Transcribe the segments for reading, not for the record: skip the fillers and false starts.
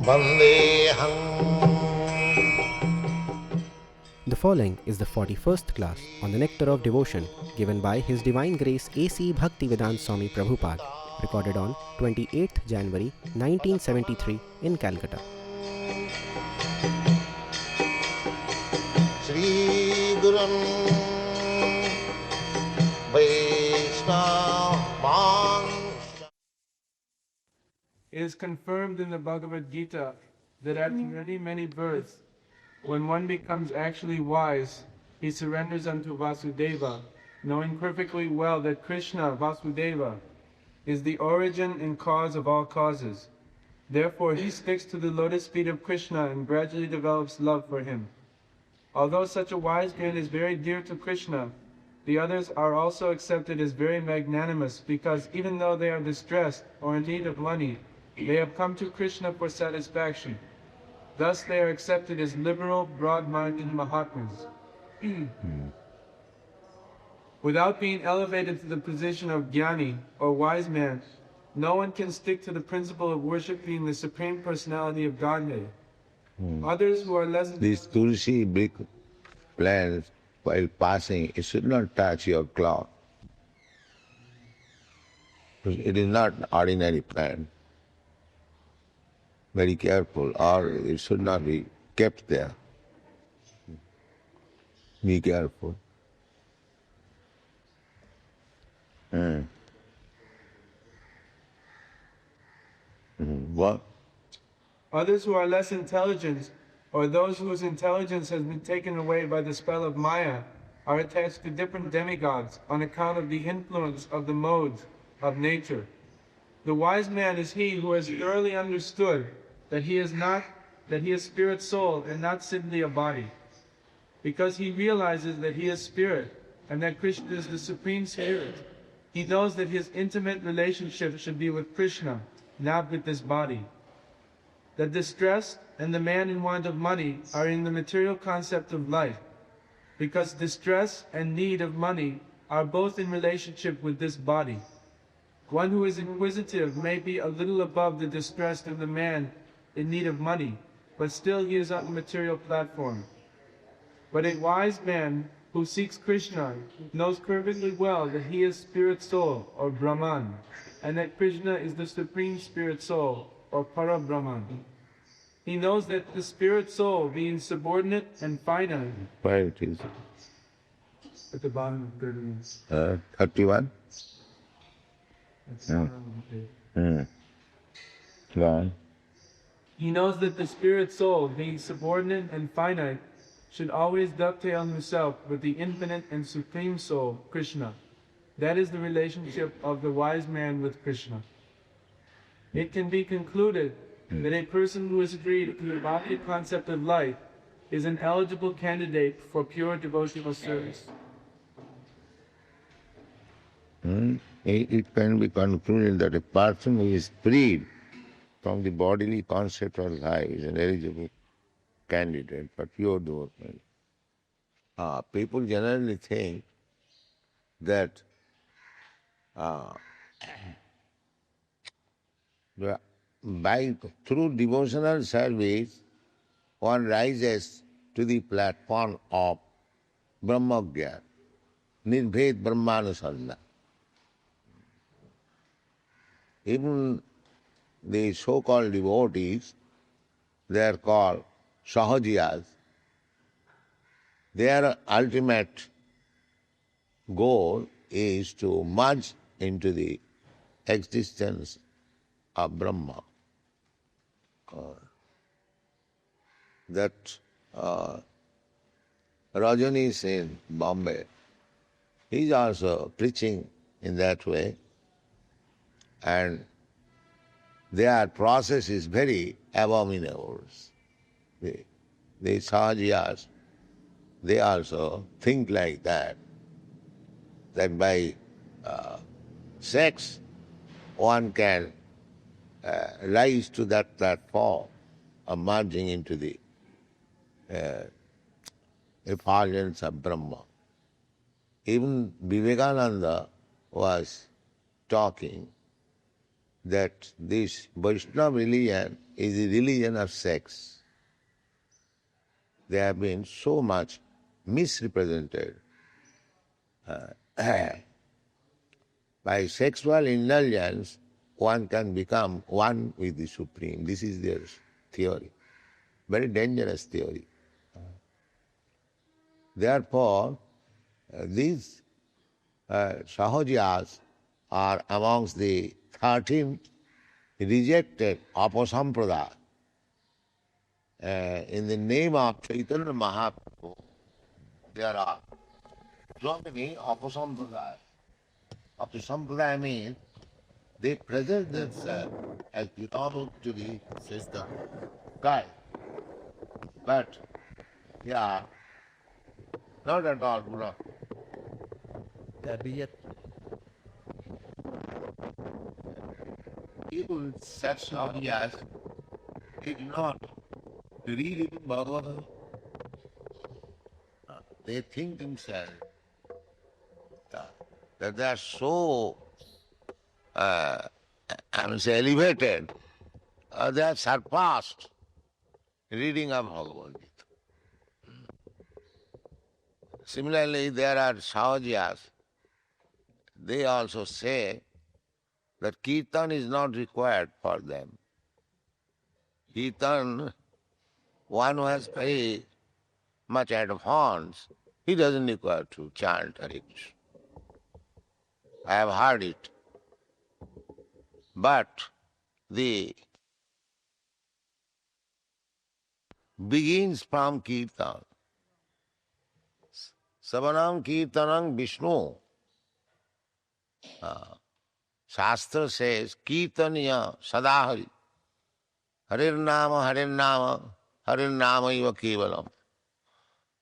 Vandeham. The following is the 41st class on the Nectar of Devotion given by His Divine Grace A.C. Bhaktivedanta Swami Prabhupada, recorded on 28th January 1973 in Calcutta. Shri Gurun Vaishnava. It is confirmed in the Bhagavad Gita that at many births, when one becomes actually wise, he surrenders unto Vasudeva, knowing perfectly well that Krishna, Vasudeva, is the origin and cause of all causes. Therefore, he sticks to the lotus feet of Krishna and gradually develops love for him. Although such a wise man is very dear to Krishna, the others are also accepted as very magnanimous because even though they are distressed or in need of money, they have come to Krishna for satisfaction. Thus they are accepted as liberal, broad-minded Mahatmas. Without being elevated to the position of Jnani or wise man, no one can stick to the principle of worshipping the Supreme Personality of Godhead. Others who are less... These tulsi brick plants, while passing, it should not touch your cloth. It is not an ordinary plant. Very careful, or it should not be kept there. Be careful. What? Others who are less intelligent, or those whose intelligence has been taken away by the spell of Maya, are attached to different demigods on account of the influence of the modes of nature. The wise man is he who has thoroughly understood that he is spirit soul and not simply a body. Because he realizes that he is spirit and that Krishna is the supreme spirit, he knows that his intimate relationship should be with Krishna, not with this body. The distress and the man in want of money are in the material concept of life, because distress and need of money are both in relationship with this body. One who is inquisitive may be a little above the distress of the man in need of money, but still he is on the material platform. But a wise man who seeks Krishna knows perfectly well that he is spirit soul, or Brahman, and that Krishna is the supreme spirit soul, or Para Brahman. He knows that the spirit soul, being subordinate and finite, Where it is? at the bottom of 30 31? Go on. He knows that the spirit soul, being subordinate and finite, should always dovetail himself with the infinite and supreme soul, Krishna. That is the relationship of the wise man with Krishna. It can be concluded that a person who has agreed to the embodied concept of life is an eligible candidate for pure devotional service. It can be concluded that a person who is freed from the bodily concept of life is an eligible candidate for pure devotion. People generally think that through devotional service one rises to the platform of Brahmagyan, Nirbhed Brahmanusandha. Even the so-called devotees, they are called Sahajiyas. Their ultimate goal is to merge into the existence of Brahma. That Rajanish in Bombay, he is also preaching in that way, and their process is very abominable. The Sahajiyas, they also think like that by sex one can rise to that platform of merging into the effulgence of Brahma. Even Vivekananda was talking that this Vaishnava religion is the religion of sex. They have been so much misrepresented. By sexual indulgence, one can become one with the Supreme. This is their theory. Very dangerous theory. Therefore, these Sahajiyas are amongst the 13 rejected Apasampradaya. In the name of Chaitanya Mahaprabhu, there are so many Apasampradaya. Apasampradaya means they present themselves as belonging to the system, guide. But they are not at all Guna. They are rejected. People such ideas, they do not read even Bhagavad. They think themselves that they are so elevated, they have surpassed reading of Bhagavad Gita. Similarly, there are Sahajiyas. They also say that Kirtan is not required for them. Kirtan, one who has very much advance, he doesn't require to chant Hare Krishna. I have heard it. But the begins from Kirtan. Savanam Kirtanam Vishnu. Shastra says, Kirtaniya Sadahari. Harirnama, Harirnama, Harirnama iva kevalam.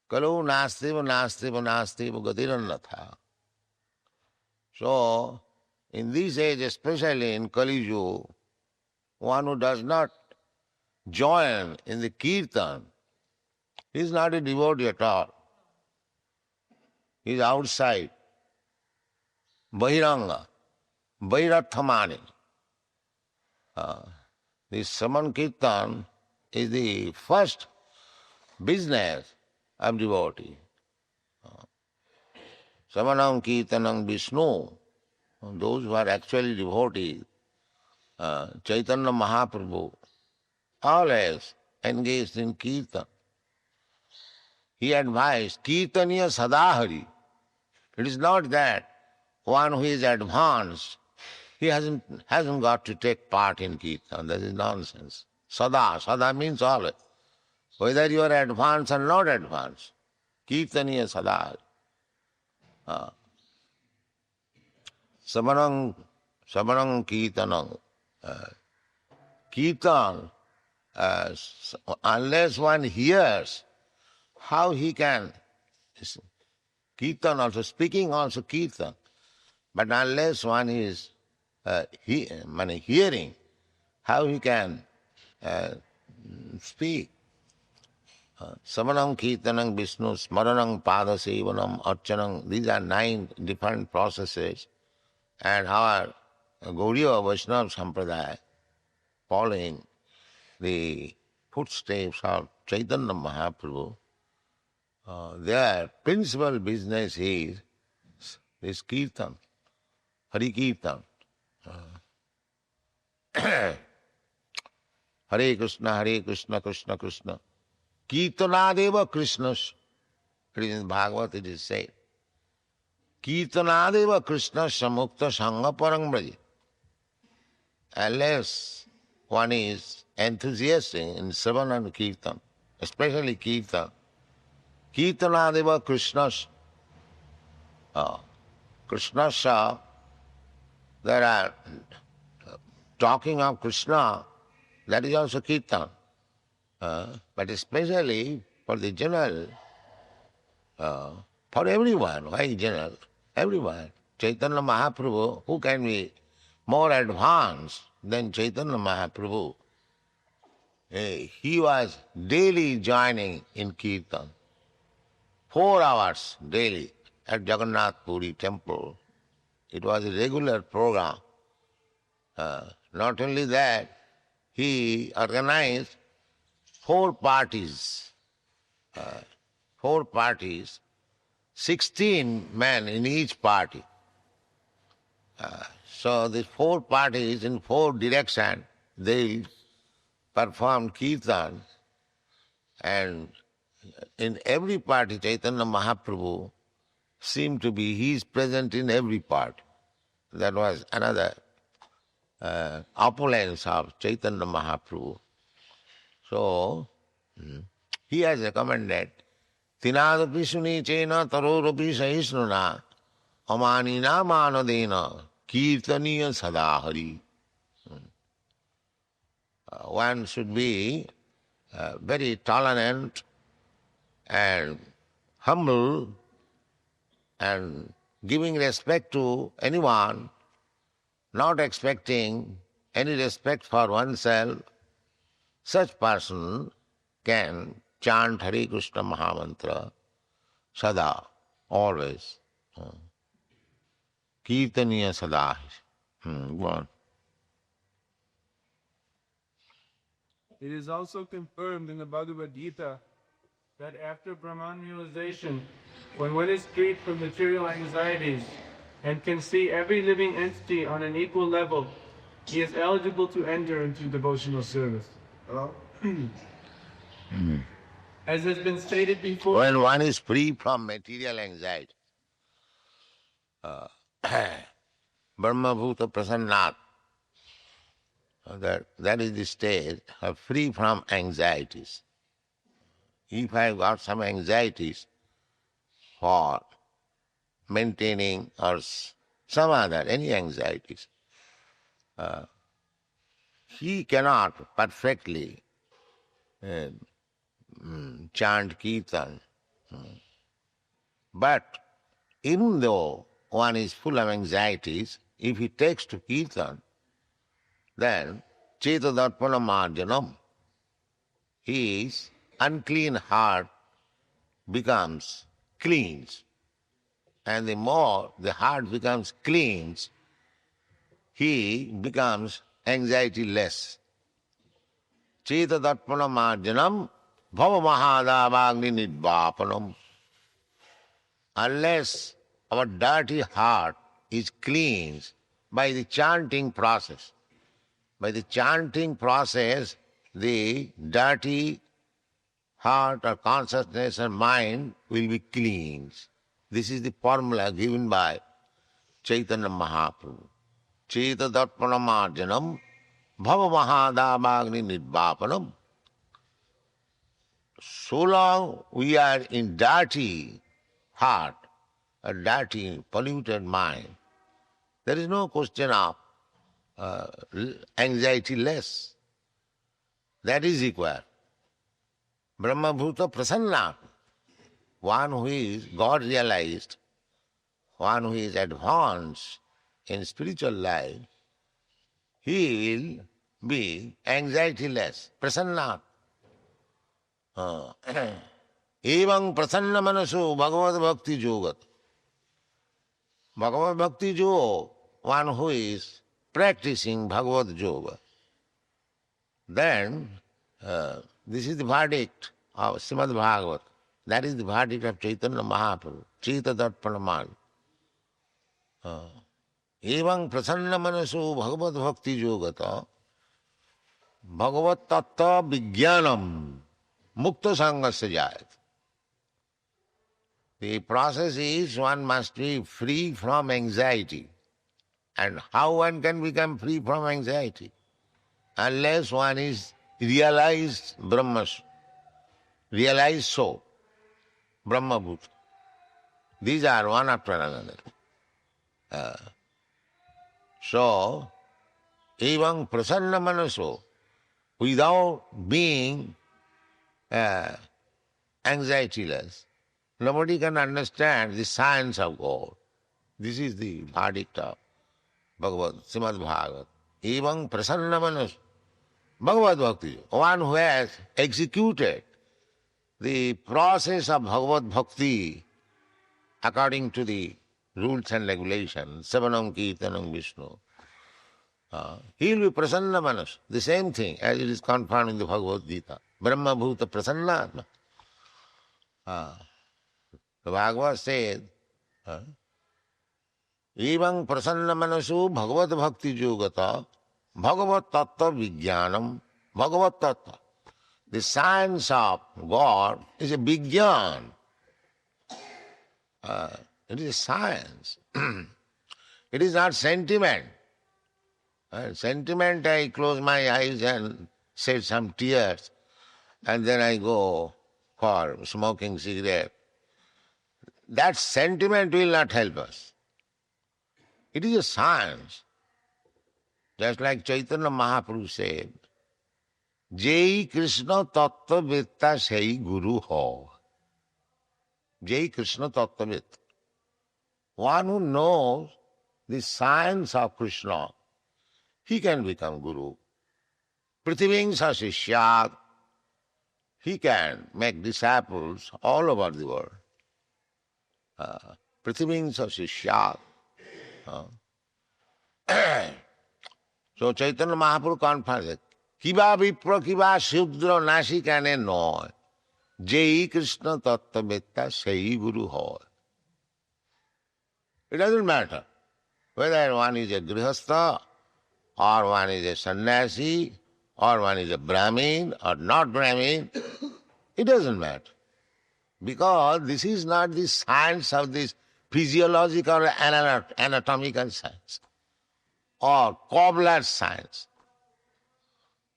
Kalu nastiva, nastiva, nastiva, gatirannatha. So, in this age, especially in Kali Yuga, one who does not join in the Kirtan, he is not a devotee at all. He is outside. Bahiranga, Bhairathamani. This Saman Kirtan is the first business of devotee. Samanam Kirtanam Vishnu, those who are actually devotees, Chaitanya Mahaprabhu, always engaged in Kirtan. He advised, Kirtaniya Sadahari. It is not that one who is advanced, he hasn't got to take part in Kirtan. That is nonsense. Sada means always. Whether you are advanced or not advanced, Kirtaniya Sadahari. Samanam Kirtanam. Kirtan, unless one hears, how he can, Kirtan also, speaking also Kirtan, but unless one is hearing, how he can speak. Samanam Kirtanam Vishnu, Smaranam Padasevanam Archanam, these are 9 different processes. And our Gaudiya Vaishnava Sampradaya, following the footsteps of Chaitanya Mahaprabhu, their principal business is this Kirtan, Hari Kirtan. Hare Krishna, Krishna Krishna. Kirtanadeva Krishnas. It is in Bhagavad, it is said. Kirtanadeva Krishna Samukta Sangha Parang Braja. Unless one is enthusiastic in Sravana and Kirtan, especially Kirtan, Kirtanadeva Krishnas. Krishnas, there are talking of Krishna, that is also Kirtan. But especially for the general, for everyone, why general? Everyone. Chaitanya Mahaprabhu, who can be more advanced than Chaitanya Mahaprabhu? He was daily joining in Kirtan. 4 hours daily at Jagannath Puri temple. It was a regular program. Not only that, he organized four parties, 16 men in each party. So these four parties in four directions, they performed kirtan, and in every party Chaitanya Mahaprabhu seemed to be, he is present in every party. That was another opulence of Chaitanya Mahaprabhu. So, he has recommended Tinadapi suni chena tarorapi sahisnuna amanina manadena kirtaniya sadahari. One should be very tolerant and humble and giving respect to anyone, not expecting any respect for oneself. Such person can chant Hare Krishna Mahamantra sada, always. Kirtaniya sada. Go on. It is also confirmed in the Bhagavad Gita that after Brahman realization, when one is freed from material anxieties and can see every living entity on an equal level, he is eligible to enter into devotional service. As has been stated before, When one is free from material anxiety, Brahma Bhuta Prasannat, that is the state of free from anxieties. If I have got some anxieties for maintaining or some other, any anxieties, he cannot perfectly chant kirtan. But even though one is full of anxieties, if he takes to kirtan, then Chetadarpana Marjanam, his unclean heart becomes cleansed. And the more the heart becomes cleansed, he becomes anxiety less. Chetadarpana Marjanam Bhava Mahadavagni Nidvapanam. Unless our dirty heart is cleansed by the chanting process, the dirty heart or consciousness or mind will be cleansed. This is the formula given by Chaitanya Mahaprabhu. Chetadarpana Marjanam Bhava Mahadavagni Nidvapanam. So long we are in dirty heart, a dirty, polluted mind, there is no question of anxiety less. That is required. Brahma Bhuta Prasanna, one who is God realized, one who is advanced in spiritual life, he will be anxiety less. Prasanna. Evang prasanna manasu bhagavad bhakti yogat. Bhagavad bhakti yoga, one who is practicing Bhagavad yoga. Then, this is the verdict of Srimad Bhagavat. That is the verdict of Chaitanya Mahaprabhu. Chetadarpana Marg. Evang prasanna manasu bhagavad bhakti yogata bhagavat tattva vijnanam mukta sangasya jayat. The process is one must be free from anxiety. And how one can become free from anxiety? Unless one is realized Brahmas, realized soul, Brahma Bhuta. These are one after another. So, even prasanna manaso, without being anxietyless, nobody can understand the science of God. This is the verdict of Srimad Bhagavat. Even prasanna manas, Bhagavad Bhakti, one who has executed the process of Bhagavad Bhakti according to the rules and regulations, Savanam Kirtanam Vishnu, He will be prasanna manas, the same thing as it is confirmed in the Bhagavad Gita. Brahma bhuta prasanna atma. The Bhagavad says, Evang prasanna manasu bhagavad bhakti yogata bhagavad tattva vijnanam bhagavad tattva. The science of God is a vigyan. It is a science. It is not sentiment. Sentiment, I close my eyes and shed some tears, and then I go for smoking cigarette. That sentiment will not help us. It is a science. Just like Chaitanya Mahaprabhu said, Jai Krishna Tattva Vitta Sai Guru Ho. Jai Krishna Tattva Vitta. One who knows the science of Krishna, he can become Guru. Prithiving Sasishyat, he can make disciples all over the world. Prithiving Sasishyat. So Chaitanya Mahaprabhu confirms, Kiva Vipra Kiva Shudra Nasikane Noy, Jai Krishna Tattva Vitta Sai Guru Hoy. It doesn't matter whether one is a grihastha, or one is a sannyasi, or one is a Brahmin, or not Brahmin. It doesn't matter. Because this is not the science of this physiological or anatomical science, or cobbler science.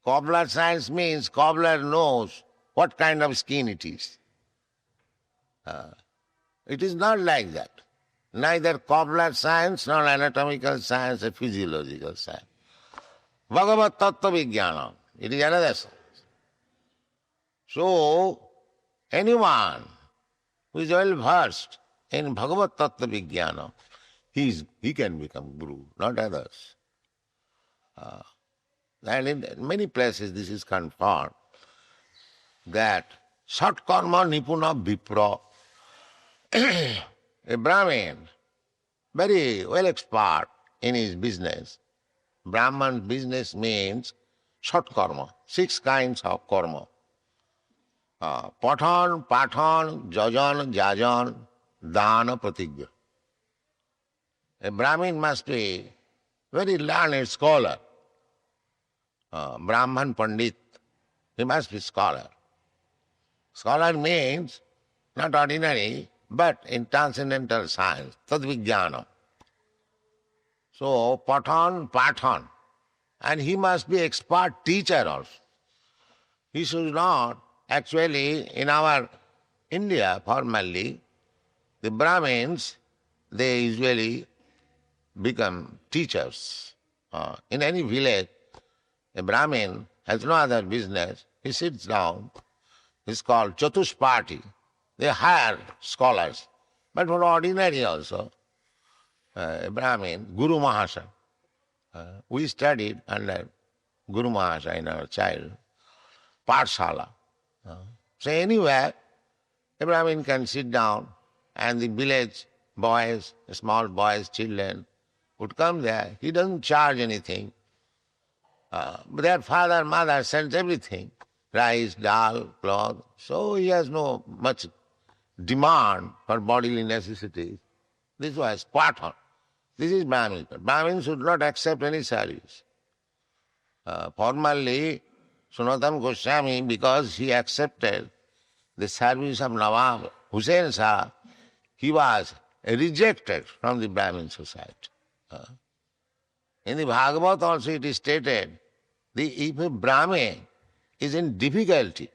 Cobbler science means cobbler knows what kind of skin it is. It is not like that. Neither cobbler science nor anatomical science or physiological science. Bhagavad Tattva Vijnana, it is another science. So, anyone who is well versed in Bhagavad Tattva Vijnana, he can become Guru, not others. And in many places this is confirmed that Sat Karma Nipuna Vipra, a Brahmin, very well expert in his business. Brahman's business means Sat Karma, 6 kinds of karma. Pathan, Pathan, Jajan, Jajan, Dana, Pratigya. A Brahmin must be very learned scholar. Brahman Pandit, he must be scholar. Scholar means not ordinary, but in transcendental science, Tadvijnana. So, Pathan, and he must be expert teacher also. He should not, actually, in our India, formally, the Brahmins, they usually become teachers. In any village, a Brahmin has no other business. He sits down. It's called Chatushpati. They hire scholars. But for ordinary also, a Brahmin, Guru Mahasaya. We studied under Guru Mahasaya in our child, Pathshala. So anywhere, a Brahmin can sit down and the village boys, small boys, children, would come there. He doesn't charge anything. But their father, mother sends everything, rice, dal, cloth. So he has no much demand for bodily necessities. This was Pathan. This is Brahmin. Brahmin should not accept any service. Formerly, Sanatana Goswami, because he accepted the service of Nawab Hussain Shah, he was rejected from the Brahmin society. In the Bhagavad also it is stated, if a Brahmin is in difficulty,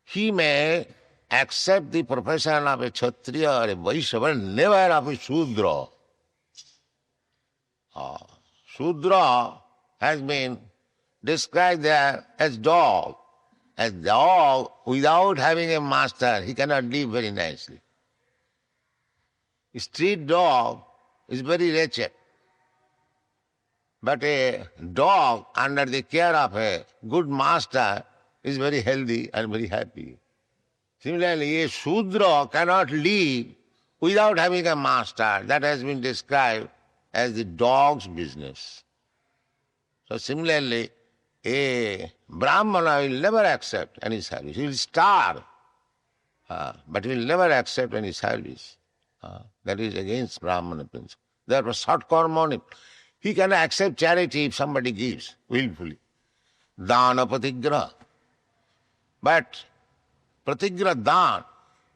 he may accept the profession of a Kshatriya or a Vaishya, but never of a Shudra. Shudra has been described there as dog. As dog, without having a master, he cannot live very nicely. A street dog is very wretched. But a dog under the care of a good master is very healthy and very happy. Similarly, a Shudra cannot live without having a master. That has been described as the dog's business. So similarly, a Brahmana will never accept any service. He will starve, but he will never accept any service. That is against Brahmana principle. Therefore, Satkarma, he can accept charity if somebody gives willfully. Dana patigraha. But patigraha dan,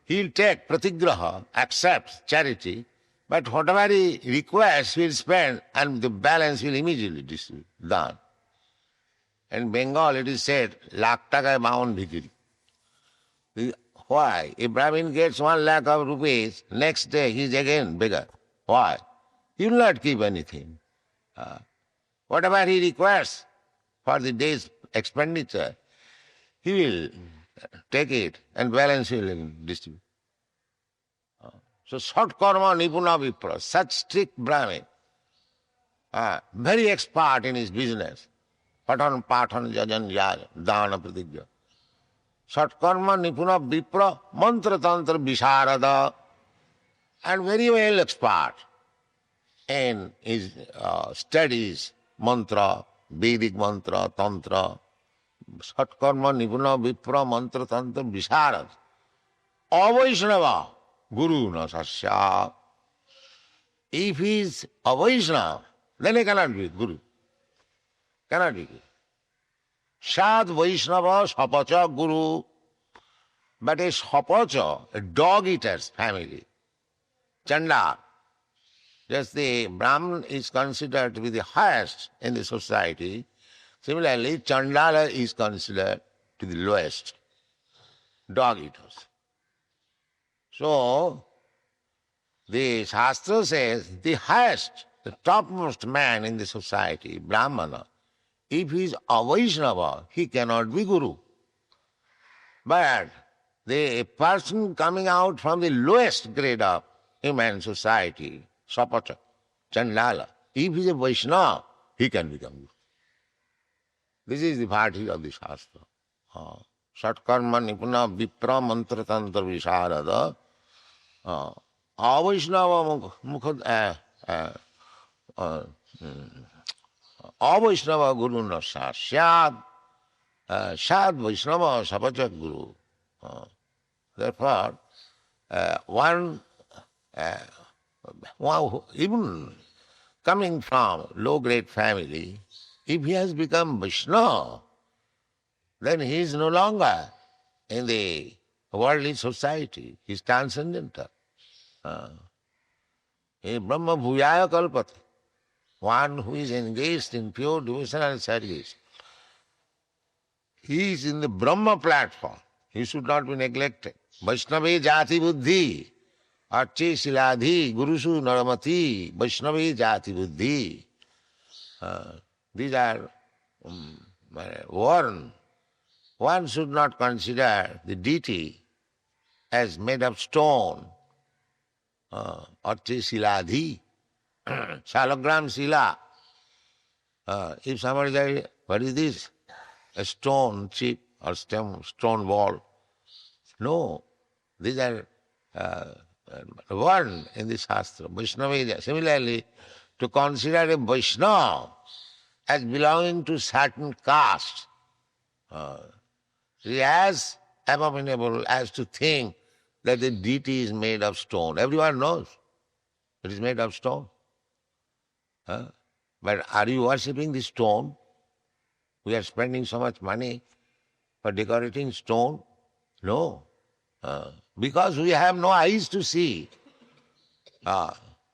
he will take patigraha, accepts charity, but whatever he requires, he will spend, and the balance will immediately distribute. Dan. In Bengal, it is said, lakh taka maun bhikiri. Why? If Brahmin gets 1 lakh of rupees, next day he is again beggar. Why? He will not keep anything. Whatever he requires for the day's expenditure, he will take it and balance will distribute. So Satkarma Nipuna Vipra, such strict Brahmin, very expert in his business. Patan, Patan, Jajan, Yaj, Dana, Pratigya. Satkarma Nipuna Vipra, Mantra Tantra Visharada, and very well expert in his studies, mantra, Vedic mantra, tantra. Satkarma Nipuna Vipra, Mantra Tantra Visharada. Avaishnava, Guru na sasya. If he is a Vaishnava, then he cannot be Guru. Cannot be Guru. Sad Vaishnava Sapacha Guru. But a Sapacha, a dog-eater's family, Chandal, just the Brahman is considered to be the highest in the society. Similarly, Chandala is considered to be the lowest, dog-eaters. So, the Shastra says the highest, the topmost man in the society, Brahmana, if he is a Vaishnava, he cannot be Guru. But the person coming out from the lowest grade of human society, Sapacha, Chandala, if he is a Vaishnava, he can become Guru. This is the bhati of the Shastra. Satkarma Nipuna Vipra Mantra Tantra Visharada. Avaishnava Avaishnava Guru na Sasyad. Sad Vaishnava Sapacha Guru. Therefore, one even coming from low-grade family, if he has become Vaishnava, then he is no longer in the worldly society. He is transcendental. A Brahma Bhuyaya Kalpati, one who is engaged in pure devotional service. He is in the Brahma platform. He should not be neglected. Vaishnave Jati Buddhi, Arche Siladhi, Gurusu Naramati, Vaishnave Jati Buddhi. These are warned. One should not consider the deity as made of stone. Arche Siladhi, Shalagram Sila. If somebody says, what is this? A stone chip or stone wall. No, these are warned in the Shastra. Vaishnava. Similarly, to consider a Vaishnava as belonging to certain caste is as abominable as to think that the deity is made of stone. Everyone knows it is made of stone. But are you worshipping the stone? We are spending so much money for decorating stone. No. Because we have no eyes to see.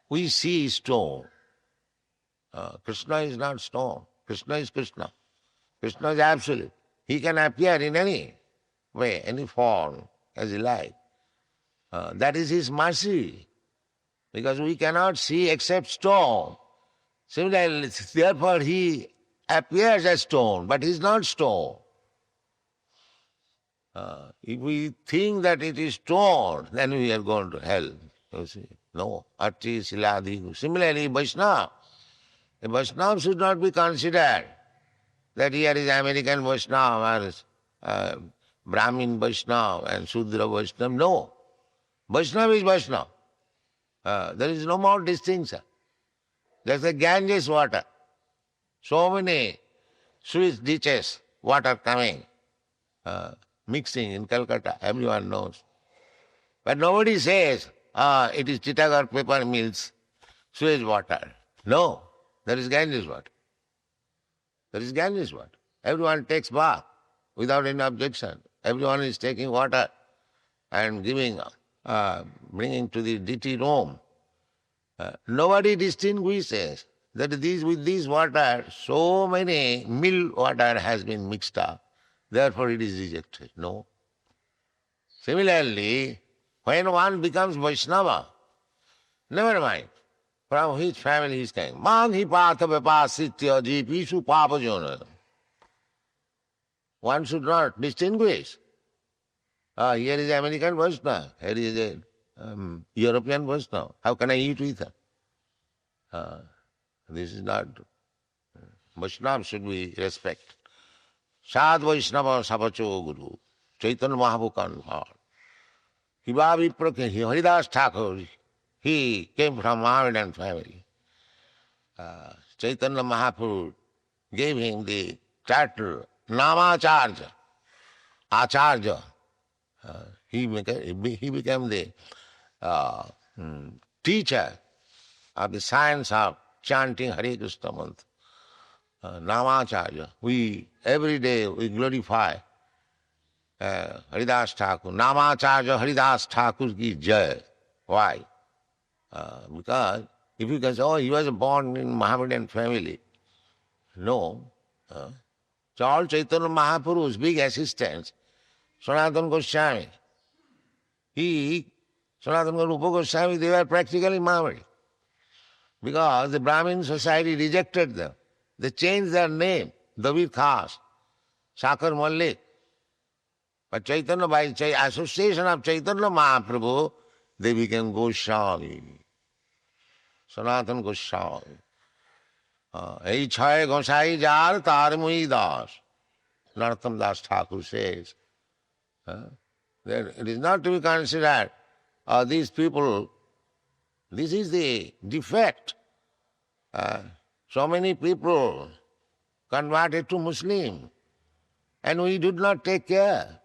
We see stone. Krishna is not stone. Krishna is Krishna. Krishna is absolute. He can appear in any way, any form, as he likes. That is his mercy. Because we cannot see except stone. Similarly, therefore he appears as stone, but he is not stone. If we think that it is stone, then we are going to hell. You see? No. Archi, Siladhi. Similarly, Vaishnava. A Vaishnava should not be considered that here is American Vaishnava or Brahmin Vaishnava and Sudra Vaishnava. No. Vaishnava is Vaishnava. There is no more distinction. There's the Ganges water. So many sewage ditches, water coming, mixing in Calcutta, everyone knows. But nobody says, it is Titagarh paper mills, sewage water. No, there is Ganges water. There is Ganges water. Everyone takes bath without any objection. Everyone is taking water and giving, bringing to the ditty room. Nobody distinguishes that with this water, so many mill water has been mixed up. Therefore it is rejected. No. Similarly, when one becomes Vaishnava, never mind from which family he is coming. Manghi patha vipasitya jipishu papajona. One should not distinguish. Here is American Vaishnava, here is a European Vaishnava. How can I eat with her? This is not. Vaishnava should be respected. Sad Vaishnava Sapacho Guru, Chaitanya Mahaprabhu. Haridas Thakur, he came from Mohammedan family. Chaitanya Mahaprabhu gave him the title Namacharya, Acharya. He became the teacher of the science of chanting Hare Krishna mantra. Namacharya. Every day we glorify Haridas Thakur. Namacharya Haridas Thakur ki jai. Why? Because if you can say, oh, he was born in Mohammedan family. No. So all Chaitanya Mahaprabhu's big assistants, Sanatana Goswami, Sanatana Rupa Goswami, they were practically Mohammedan. Because the Brahmin society rejected them. They changed their name, David Khas, Sakar Malik. But Chaitanya, by association of Chaitanya Mahaprabhu, they became Goswami, Sanatana Goswami. Ei chhaya Gosai jar tar mui das. Narottam Das Thakur says. That it is not to be considered, these people, this is the defect. So many people converted to Muslim, and we did not take care.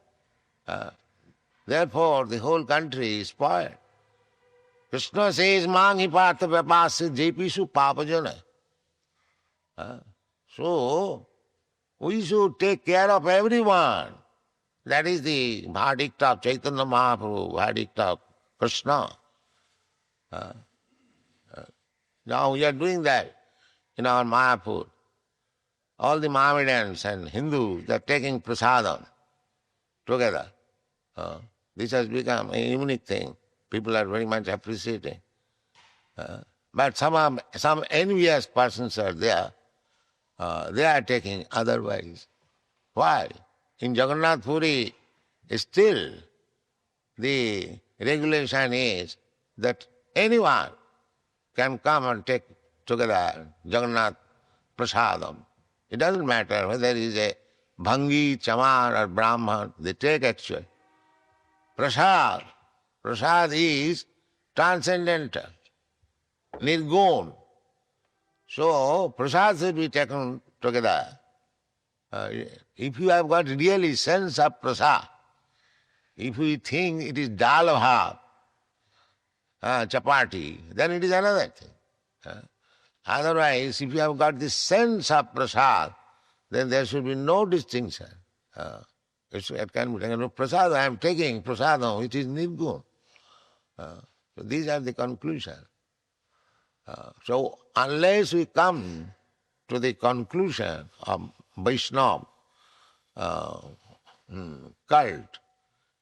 Therefore, the whole country is spoiled. Krishna says, Manghi partha vyapasya jepisu papajana. So, we should take care of everyone. That is the verdict of Chaitanya Mahaprabhu, verdict of Krishna. Now we are doing that in our Mayapur. All the Mohammedans and Hindus, they are taking prasadam together. This has become a unique thing. People are very much appreciating. But some envious persons are there. They are taking otherwise. Why? In Jagannath Puri, still the regulation is that anyone can come and take together Jagannath Prasadam. It doesn't matter whether it is a Bhangi, Chamar or Brahman, they take actually. Prasad. Prasad is transcendental, nirgun. So, prasad should be taken together. If you have got really sense of prasad, if you think it is dal bhat, chapati, then it is another thing. Otherwise, if you have got the sense of prasad, then there should be no distinction. It can be taken. Prasad, I am taking prasadam, it is nirgun. So these are the conclusions. So unless we come to the conclusion of Vaishnava cult,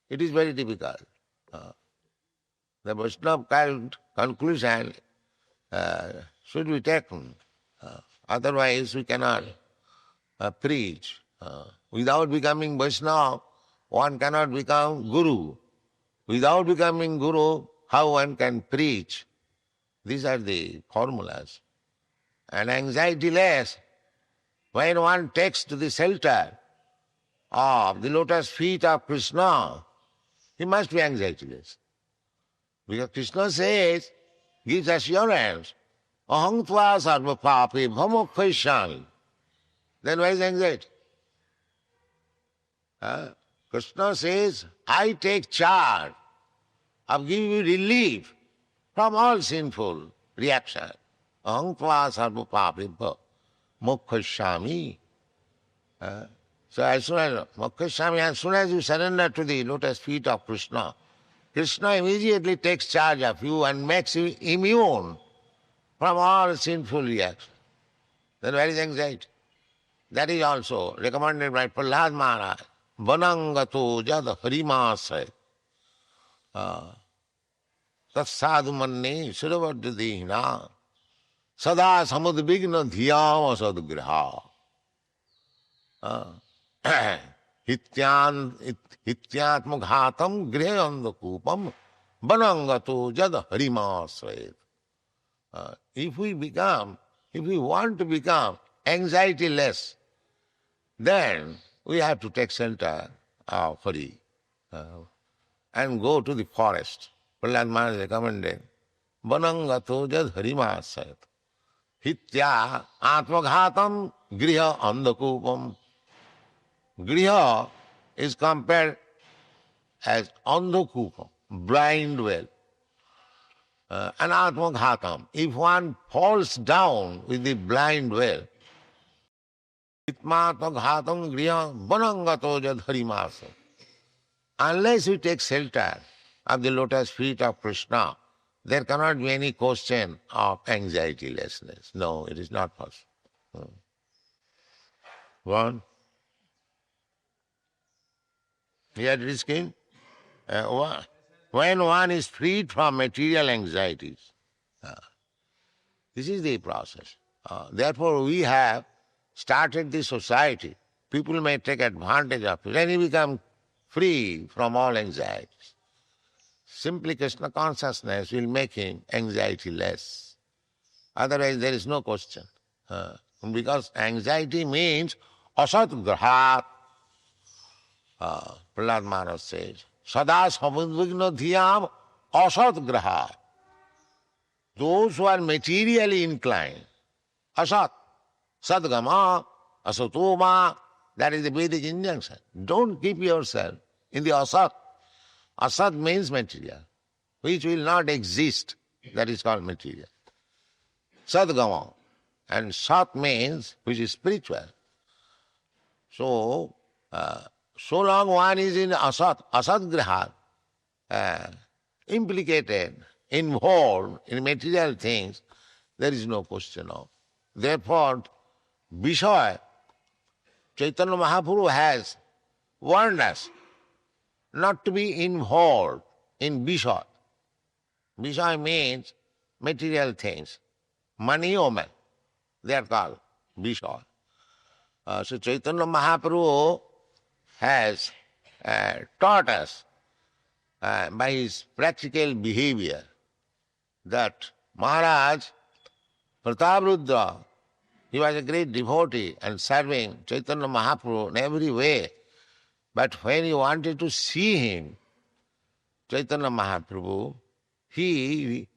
it is very difficult. The Vaishnava cult conclusion should be taken. Otherwise we cannot preach. Without becoming Vaishnava, one cannot become Guru. Without becoming Guru, how one can preach? These are the formulas. And anxiety less, when one takes to the shelter of the lotus feet of Krishna, he must be anxiety less. Because Krishna says, gives assurance, aham tva sarva pape bhamokhaishami. Then why is anxiety? Krishna says, I take charge of giving you relief from all sinful reaction. Aham tva sarva papibha mokkhashyami. So as soon as you surrender to the lotus feet of Krishna, Krishna immediately takes charge of you and makes you immune from all sinful reactions. Then where is anxiety? That is also recommended by Prahlad Maharaj. Vanangato jad harimasay tat sadhu manne suravardhidihina sada samudvigna dhyam asadgriha hityatmaghatam grihayandakupam vanangato jad harimasay. If we want to become anxiety-less, then we have to take shelter of Hari and go to the forest. Prahlad Maharaj recommended, Vanangato jad harimasayat hitya atmaghatam griha andakupam. Griha is compared as andakupam, blind well. And atmaghatam, if one falls down with the blind well, itmatmaghatam griha vanangato jad harimasa. Unless we take shelter of the lotus feet of Krishna, there cannot be any question of anxietylessness. No, it is not possible. One. Here it is king. When one is freed from material anxieties, this is the process. Therefore, we have started this society. People may take advantage of it, and you become free from all anxieties. Simply Krishna consciousness will make him anxiety less. Otherwise, there is no question. Because anxiety means asat grahat. Prahlad Maharaj says, Sada samudvigna dhyam asat grahat. Those who are materially inclined, asat, sadgama, asatoma, that is the Vedic injunction. Don't keep yourself in the asat. Asat means material, which will not exist. That is called material. Sadgama. And sat means which is spiritual. So, so long one is in asat grahat, implicated, involved in material things, there is no question of. Therefore, Vishaya, Chaitanya Mahaprabhu has warned us not to be involved in Vishaya. Vishaya means material things. Money, woman, they are called Vishaya. So Chaitanya Mahaprabhu has taught us by his practical behavior that Maharaj Prataprudra, he was a great devotee and serving Chaitanya Mahaprabhu in every way. But when he wanted to see him, Chaitanya Mahaprabhu, he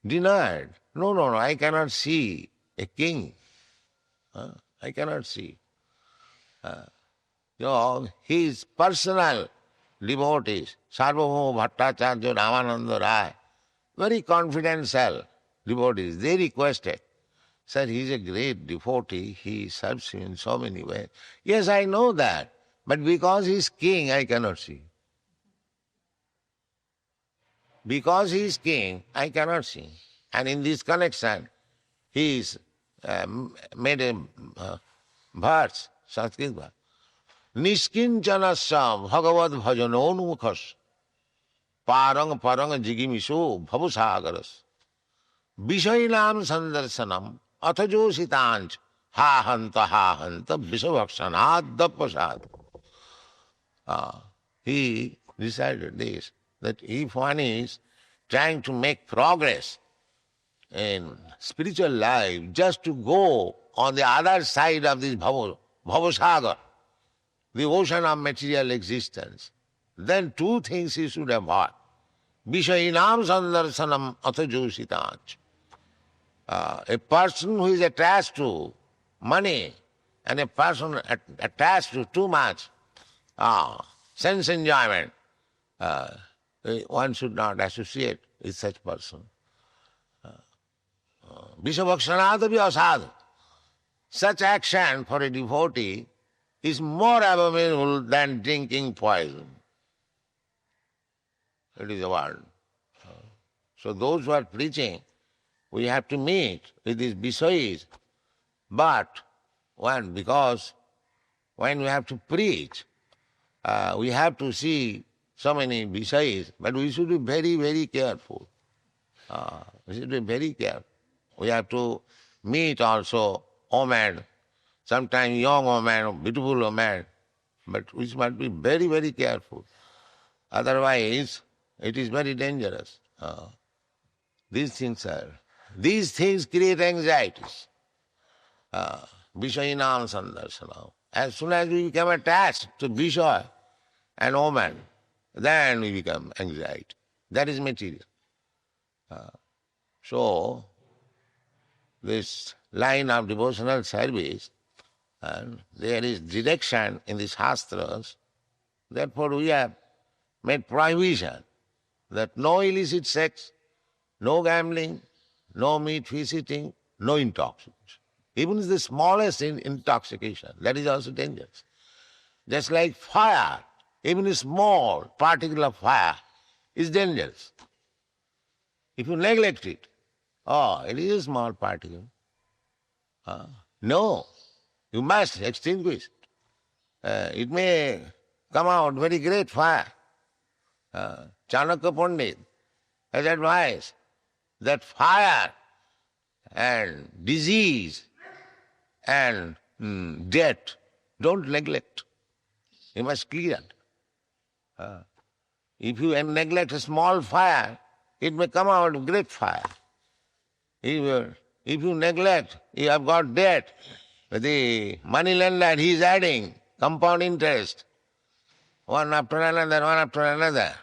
denied. No, I cannot see a king. I cannot see. His personal devotees, Sarvabhauma Bhattacharya, Ramananda Rai, very confidential devotees, they requested, sir, he is a great devotee, he serves him in so many ways. Yes, I know that, but because he is king, I cannot see. Because he is king, I cannot see. And in this connection, he is made a verse, Sanskrit verse. Niskincanasya bhagavad bhajanonmukhas parang jigimiso bhavusagaras vishainam sandarsanam athajositanch ha hanta visavaksanad dappasad. He decided this, that if one is trying to make progress in spiritual life, just to go on the other side of this bhavasagar, the ocean of material existence, then two things he should avoid. Vishainam sandarsanam athajositanch. A person who is attached to money, And a person attached to too much sense enjoyment, one should not associate with such person. Vishabhakshanadapi asad. Such action for a devotee is more abominable than drinking poison. It is a word. So those who are preaching, we have to meet with these Visayas. But because when we have to preach, we have to see so many Visayas, but we should be very, very careful. We should be very careful. We have to meet also women, sometimes young women, beautiful women, but we must be very, very careful. Otherwise, it is very dangerous. These things create anxieties. Vishayinam sandarsanam. As soon as we become attached to Vishaya and woman, then we become anxiety. That is material. So, this line of devotional service, and there is direction in the Shastras, therefore we have made prohibition that no illicit sex, no gambling, no meat fish eating, no intoxication. Even the smallest intoxication, that is also dangerous. Just like fire, even a small particle of fire is dangerous. If you neglect it, it is a small particle. No, you must extinguish. It may come out very great fire. Chanakya Pandit has advised that fire and disease and death, don't neglect. You must clear it. If you neglect a small fire, it may come out great fire. If you neglect, you have got debt. The money lender, he is adding compound interest. One after another.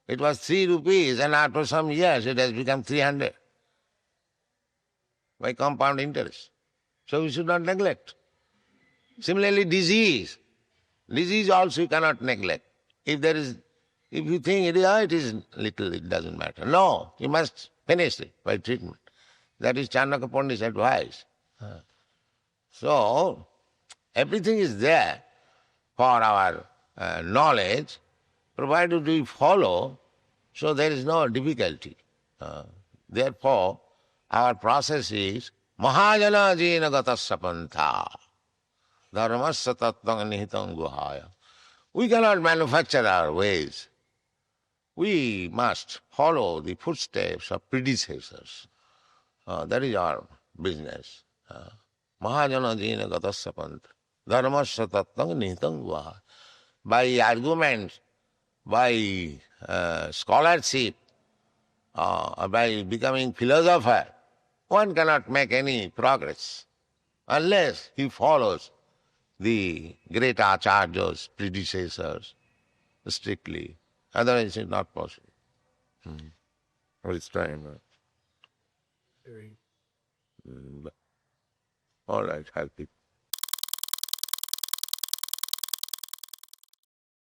It was 3 rupees and after some years it has become 300 by compound interest. So we should not neglect. Similarly, disease. Disease also you cannot neglect. If you think it is little, it doesn't matter. No, you must finish it by treatment. That is Chanakya Pandit's advice. So, everything is there for our knowledge, provided we follow, so there is no difficulty. Therefore, our process is Mahajana jena gatasya pantha dharmasya tattvang nihitam guhaya. We cannot manufacture our ways. We must follow the footsteps of predecessors. That is our business. Mahajana jena gatasya pantha dharmasya tattvang nihitam guhaya. By arguments, by scholarship, by becoming philosopher, one cannot make any progress unless he follows the great acharyas, predecessors, strictly. Otherwise it is not possible. It's time. All right, I'll pick.